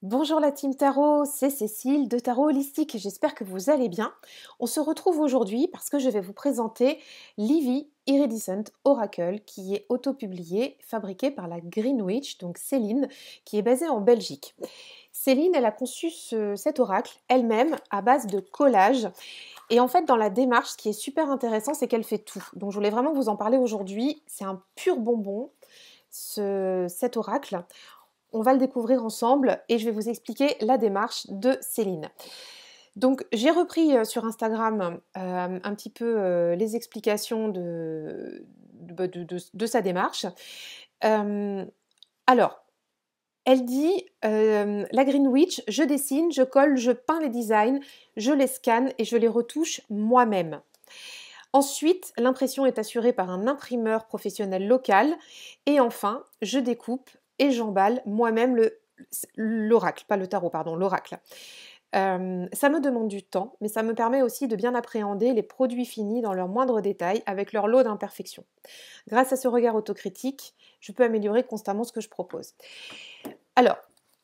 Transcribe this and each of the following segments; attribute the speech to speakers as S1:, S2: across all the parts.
S1: Bonjour la team Tarot, c'est Cécile de Tarot Holistique, j'espère que vous allez bien. On se retrouve aujourd'hui parce que je vais vous présenter l'Ivy Iridescent Oracle qui est auto-publié, fabriqué par la Green Witch, donc Céline, qui est basée en Belgique. Céline, elle a conçu cet oracle elle-même à base de collage. Et en fait, dans la démarche, ce qui est super intéressant, c'est qu'elle fait tout. Donc je voulais vraiment vous en parler aujourd'hui. C'est un pur bonbon, cet oracle. On va le découvrir ensemble et je vais vous expliquer la démarche de Céline. Donc j'ai repris sur Instagram un petit peu les explications de sa démarche. Euh, alors, elle dit, la Green Witch, je dessine, je colle, je peins les designs, je les scanne et je les retouche moi-même. Ensuite, l'impression est assurée par un imprimeur professionnel local. Et enfin, je découpe et j'emballe moi-même l'oracle, pas le tarot, pardon, l'oracle. Ça me demande du temps, mais ça me permet aussi de bien appréhender les produits finis dans leurs moindres détails avec leur lot d'imperfections. Grâce à ce regard autocritique, je peux améliorer constamment ce que je propose. Alors,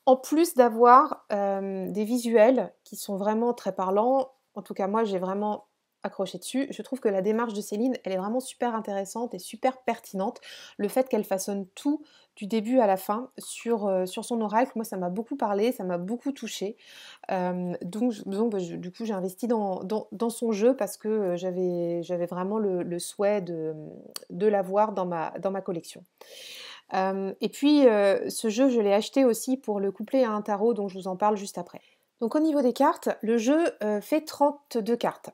S1: en plus d'avoir des visuels qui sont vraiment très parlants, en tout cas moi j'ai vraiment accroché dessus, je trouve que la démarche de Céline, elle est vraiment super intéressante et super pertinente. Le fait qu'elle façonne tout du début à la fin sur son oracle, moi ça m'a beaucoup parlé, ça m'a beaucoup touchée. Du coup j'ai investi dans son jeu parce que j'avais vraiment le souhait de l'avoir dans ma collection. Et puis, ce jeu, je l'ai acheté aussi pour le coupler à un tarot, dont je vous en parle juste après. Donc au niveau des cartes, le jeu fait 32 cartes.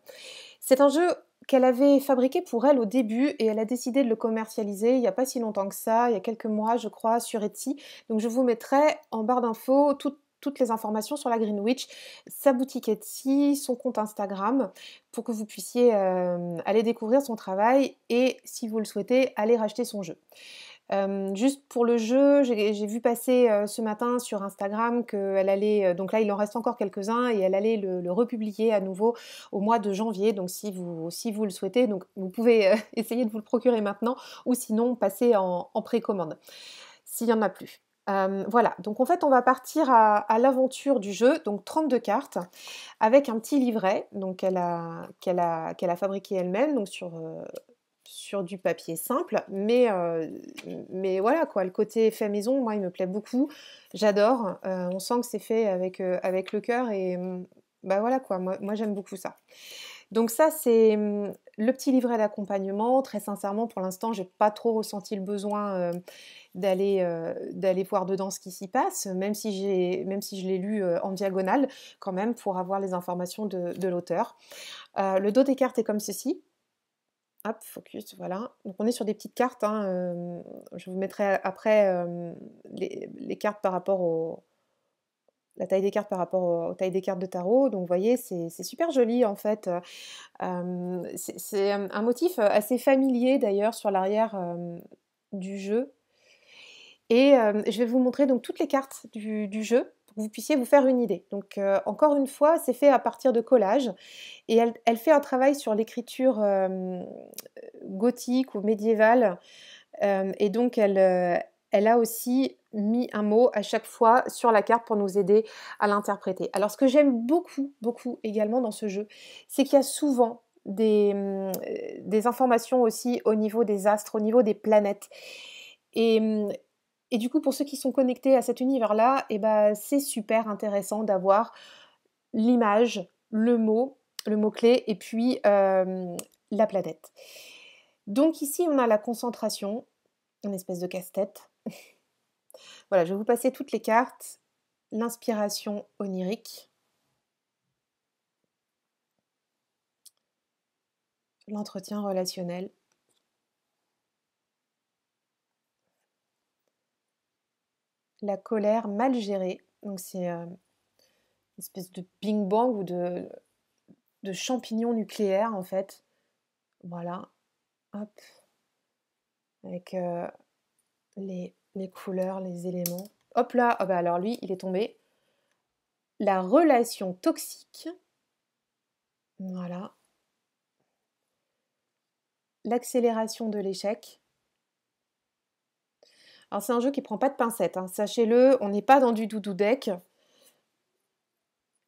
S1: C'est un jeu qu'elle avait fabriqué pour elle au début et elle a décidé de le commercialiser il n'y a pas si longtemps que ça, il y a quelques mois je crois, sur Etsy. Donc je vous mettrai en barre d'infos toutes les informations sur la Green Witch, sa boutique Etsy, son compte Instagram, pour que vous puissiez aller découvrir son travail et, si vous le souhaitez, aller racheter son jeu. Juste pour le jeu, j'ai vu passer ce matin sur Instagram qu'elle allait, donc là il en reste encore quelques-uns et elle allait le republier à nouveau au mois de janvier. Donc si vous le souhaitez, donc vous pouvez essayer de vous le procurer maintenant ou sinon passer en précommande s'il n'y en a plus. Voilà, donc en fait on va partir à l'aventure du jeu, donc 32 cartes, avec un petit livret donc qu'elle a fabriqué elle-même, donc sur du papier simple, mais voilà quoi, le côté fait maison, moi il me plaît beaucoup, j'adore, on sent que c'est fait avec le cœur et bah voilà quoi, moi j'aime beaucoup ça. Donc ça c'est le petit livret d'accompagnement, très sincèrement pour l'instant j'ai pas trop ressenti le besoin d'aller voir dedans ce qui s'y passe, même si je l'ai lu en diagonale quand même pour avoir les informations de l'auteur. Le dos des cartes est comme ceci. Hop, focus, voilà. Donc on est sur des petites cartes, hein, je vous mettrai après les cartes par rapport la taille des cartes par rapport aux tailles des cartes de tarot. Donc vous voyez, c'est super joli en fait. C'est un motif assez familier d'ailleurs sur l'arrière du jeu. Et je vais vous montrer donc toutes les cartes du jeu pour que vous puissiez vous faire une idée. Donc encore une fois, c'est fait à partir de collages et elle fait un travail sur l'écriture gothique ou médiévale et donc elle a aussi mis un mot à chaque fois sur la carte pour nous aider à l'interpréter. Alors ce que j'aime beaucoup, beaucoup également dans ce jeu, c'est qu'il y a souvent des informations aussi au niveau des astres, au niveau des planètes. Et, et du coup, pour ceux qui sont connectés à cet univers-là, eh ben, c'est super intéressant d'avoir l'image, le mot-clé, et puis la planète. Donc ici, on a la concentration, une espèce de casse-tête. Voilà, je vais vous passer toutes les cartes. L'inspiration onirique, l'entretien relationnel, la colère mal gérée. Donc c'est une espèce de bing-bang ou de champignon nucléaire en fait. Voilà, hop, avec les couleurs, les éléments. Hop là, oh bah alors lui, il est tombé. La relation toxique, voilà. L'accélération de l'échec. Alors c'est un jeu qui prend pas de pincettes, hein. Sachez-le, on n'est pas dans du doudou deck.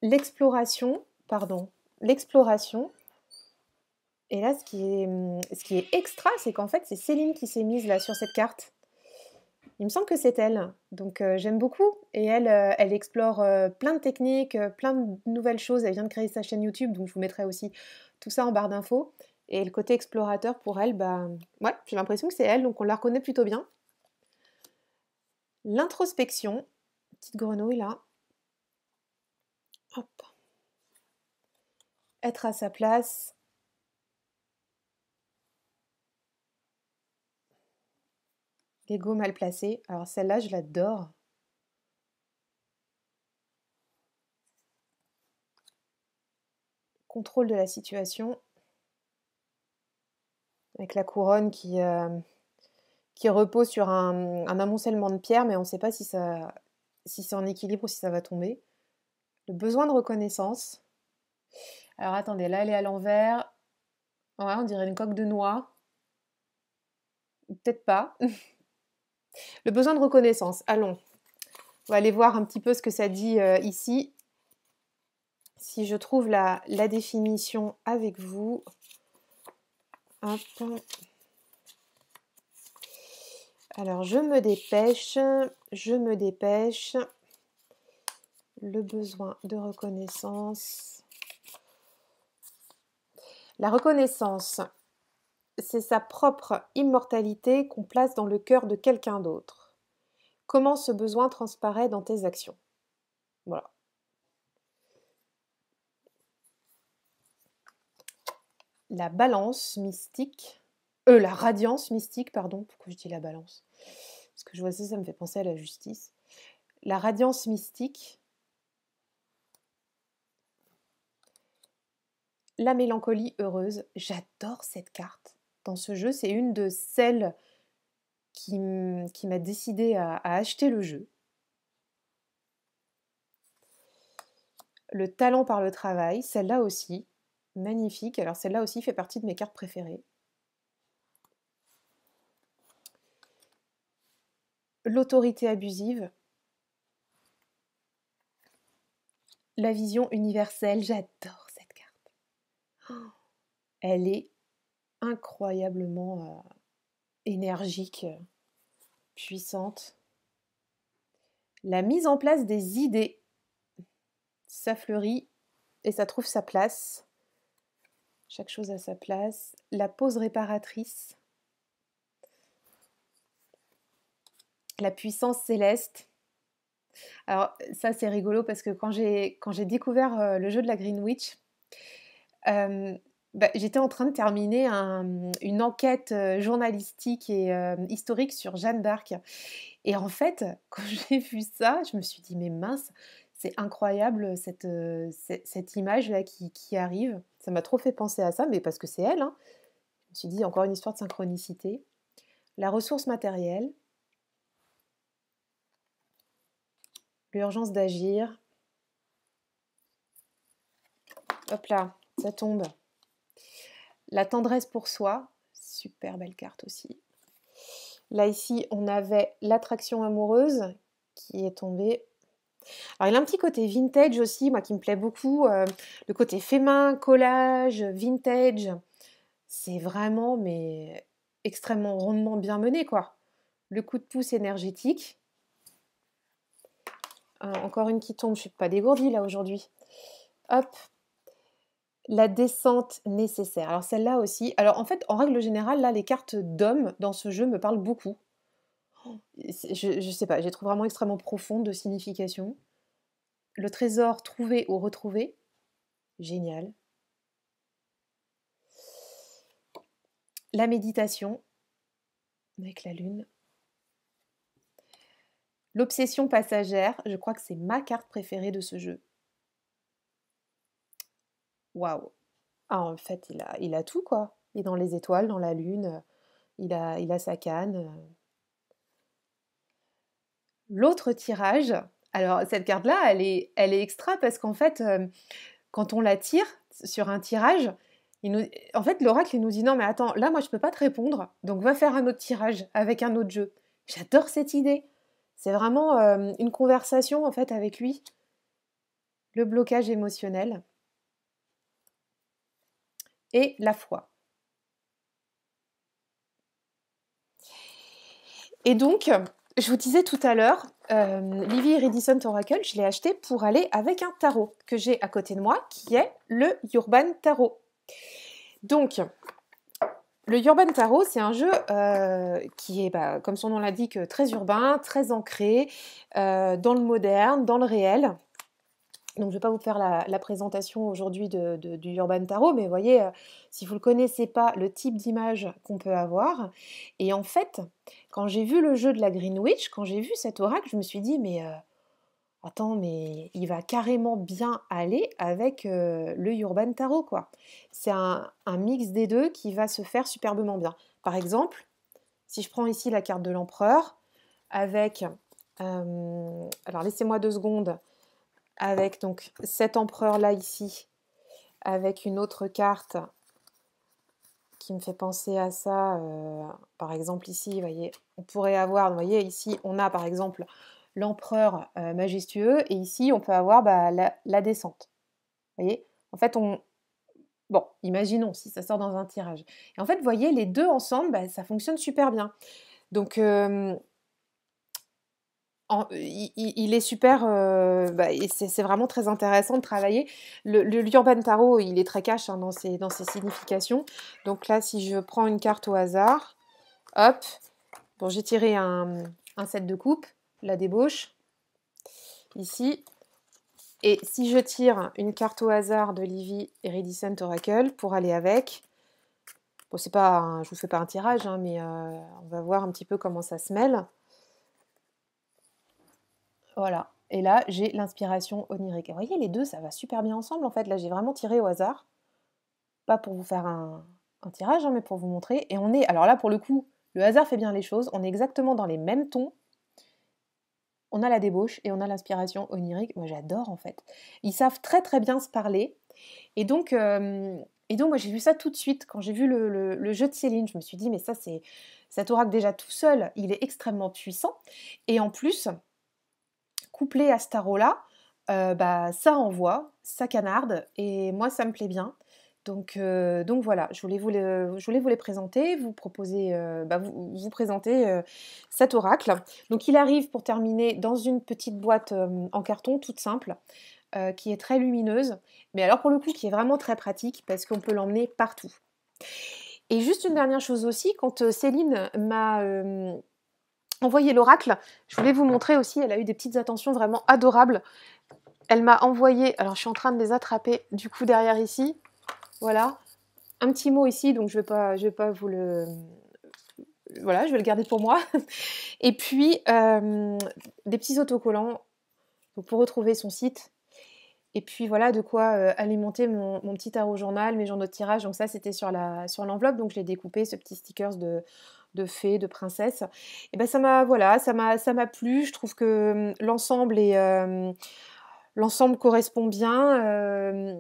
S1: l'exploration, pardon, l'exploration. Et là, ce qui est extra, c'est qu'en fait, c'est Céline qui s'est mise là sur cette carte. Il me semble que c'est elle. Donc j'aime beaucoup. Et elle, elle explore plein de techniques, plein de nouvelles choses. Elle vient de créer sa chaîne YouTube, donc je vous mettrai aussi tout ça en barre d'infos. Et le côté explorateur pour elle, bah ouais, j'ai l'impression que c'est elle, donc on la reconnaît plutôt bien. L'introspection, petite grenouille là. Hop. Être à sa place. L'ego mal placé. Alors celle-là, je l'adore. Contrôle de la situation. Avec la couronne qui repose sur un amoncellement de pierres, mais on ne sait pas si c'est en équilibre ou si ça va tomber. Le besoin de reconnaissance. Alors attendez, là elle est à l'envers. Ouais, on dirait une coque de noix. Peut-être pas. Le besoin de reconnaissance. Allons. On va aller voir un petit peu ce que ça dit ici. Si je trouve la définition avec vous. Hop. Alors je me dépêche. Le besoin de reconnaissance. La reconnaissance, c'est sa propre immortalité qu'on place dans le cœur de quelqu'un d'autre. Comment ce besoin transparaît dans tes actions? Voilà. La balance mystique, la radiance mystique, pardon, pourquoi je dis la balance? Parce que je vois ça, ça me fait penser à la justice. La radiance mystique, la mélancolie heureuse, j'adore cette carte. Dans ce jeu, c'est une de celles qui m'a décidé à acheter le jeu. Le talent par le travail, celle-là aussi, magnifique. Alors celle-là aussi fait partie de mes cartes préférées. L'autorité abusive. La vision universelle, j'adore cette carte. Elle est incroyablement énergique, puissante. La mise en place des idées, ça fleurit et ça trouve sa place. Chaque chose a sa place. La pause réparatrice. La puissance céleste. Alors ça c'est rigolo parce que quand j'ai découvert le jeu de la Green Witch, j'étais en train de terminer une enquête journalistique et historique sur Jeanne d'Arc. Et en fait, quand j'ai vu ça, je me suis dit, mais mince, c'est incroyable cette image-là qui arrive. Ça m'a trop fait penser à ça, mais parce que c'est elle. Hein. Je me suis dit, encore une histoire de synchronicité. La ressource matérielle. L'urgence d'agir. Hop là, ça tombe. La tendresse pour soi. Super belle carte aussi. Là, ici, on avait l'attraction amoureuse qui est tombée. Alors, il a un petit côté vintage aussi, moi, qui me plaît beaucoup. Le côté fait main, collage, vintage. C'est vraiment, mais extrêmement rondement bien mené, quoi. Le coup de pouce énergétique. Encore une qui tombe, je ne suis pas dégourdie, là, aujourd'hui. Hop. La descente nécessaire. Alors, celle-là aussi. Alors, en fait, en règle générale, là, les cartes d'hommes dans ce jeu me parlent beaucoup. Je sais pas, je les trouve vraiment extrêmement profondes de signification. Le trésor trouvé ou retrouvé, génial. La méditation, avec la lune. L'obsession passagère, je crois que c'est ma carte préférée de ce jeu. Waouh! Ah, en fait, il a tout, quoi. Il est dans les étoiles, dans la lune, il a sa canne. L'autre tirage, alors cette carte-là, elle est extra parce qu'en fait, quand on la tire sur un tirage, en fait, l'oracle, il nous dit non, mais attends, là, moi, je peux pas te répondre, donc va faire un autre tirage avec un autre jeu. J'adore cette idée. C'est vraiment une conversation, en fait, avec lui. le blocage émotionnel et la foi. Et donc, je vous disais tout à l'heure, Livy Iridescent Oracle, je l'ai acheté pour aller avec un tarot que j'ai à côté de moi, qui est le Urban Tarot. Donc, le Urban Tarot, c'est un jeu qui est, comme son nom l'indique, très urbain, très ancré dans le moderne, dans le réel. Donc, je ne vais pas vous faire la présentation aujourd'hui du Urban Tarot, mais vous voyez, si vous ne connaissez pas le type d'image qu'on peut avoir. Et en fait, quand j'ai vu le jeu de la Green Witch, quand j'ai vu cet oracle, je me suis dit, mais attends, mais il va carrément bien aller avec le Urban Tarot, quoi. C'est un mix des deux qui va se faire superbement bien. Par exemple, si je prends ici la carte de l'empereur, avec... alors, laissez-moi 2 secondes. Avec donc cet empereur-là ici, avec une autre carte qui me fait penser à ça. Par exemple ici, vous voyez, on pourrait avoir, vous voyez, ici, on a par exemple l'empereur majestueux, et ici, on peut avoir la descente. Vous voyez, en fait, bon, imaginons si ça sort dans un tirage. Et en fait, vous voyez, les deux ensemble, ça fonctionne super bien. Donc, il est super, et c'est vraiment très intéressant de travailler. Le Urban Tarot, il est très cash dans ses significations. Donc là, si je prends une carte au hasard, hop, bon, j'ai tiré un 7 de coupe, la débauche, ici. Et si je tire une carte au hasard de Livy Iridescent Oracle pour aller avec, bon, c'est pas je vous fais pas un tirage, hein, mais on va voir un petit peu comment ça se mêle. Voilà. Et là, j'ai l'inspiration onirique. Vous voyez, les deux, ça va super bien ensemble, en fait. Là, j'ai vraiment tiré au hasard. Pas pour vous faire un tirage, hein, mais pour vous montrer. Et on est... Alors là, pour le coup, le hasard fait bien les choses. On est exactement dans les mêmes tons. On a la débauche et on a l'inspiration onirique. Moi, j'adore, en fait. Ils savent très, très bien se parler. Et donc, moi, j'ai vu ça tout de suite. Quand j'ai vu le jeu de Céline, je me suis dit, mais ça, c'est... Cet oracle, déjà, tout seul, il est extrêmement puissant. Et en plus... couplé à ce tarot-là, ça envoie, ça canarde, et moi ça me plaît bien. Donc voilà, je voulais vous les présenter, vous proposer, vous présenter cet oracle. Donc il arrive pour terminer dans une petite boîte en carton toute simple, qui est très lumineuse, mais alors pour le coup qui est vraiment très pratique parce qu'on peut l'emmener partout. Et juste une dernière chose aussi, quand Céline m'a envoyé l'oracle, je voulais vous montrer aussi, elle a eu des petites attentions vraiment adorables. Elle m'a envoyé, alors je suis en train de les attraper du coup derrière ici, voilà, un petit mot ici, donc je vais pas vous le... Voilà, je vais le garder pour moi. Et puis, des petits autocollants donc pour retrouver son site. Et puis voilà, de quoi alimenter mon petit tarot journal, mes journaux de tirage. Donc ça, c'était sur l'enveloppe, donc je l'ai découpé, ce petit stickers de fée, de princesse. Et ben ça m'a plu. Je trouve que l'ensemble correspond bien.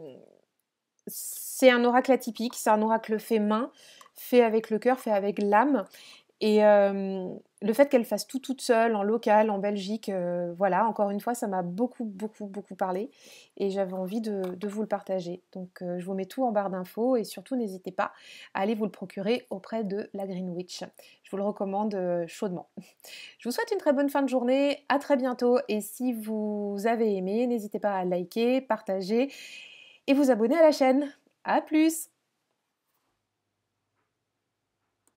S1: C'est un oracle atypique, c'est un oracle fait main, fait avec le cœur, fait avec l'âme. Et le fait qu'elle fasse tout toute seule, en local, en Belgique, voilà, encore une fois, ça m'a beaucoup, beaucoup, beaucoup parlé. Et j'avais envie de vous le partager. Donc, je vous mets tout en barre d'infos et surtout, n'hésitez pas à aller vous le procurer auprès de la Green Witch. Je vous le recommande chaudement. Je vous souhaite une très bonne fin de journée. À très bientôt. Et si vous avez aimé, n'hésitez pas à liker, partager et vous abonner à la chaîne. À plus!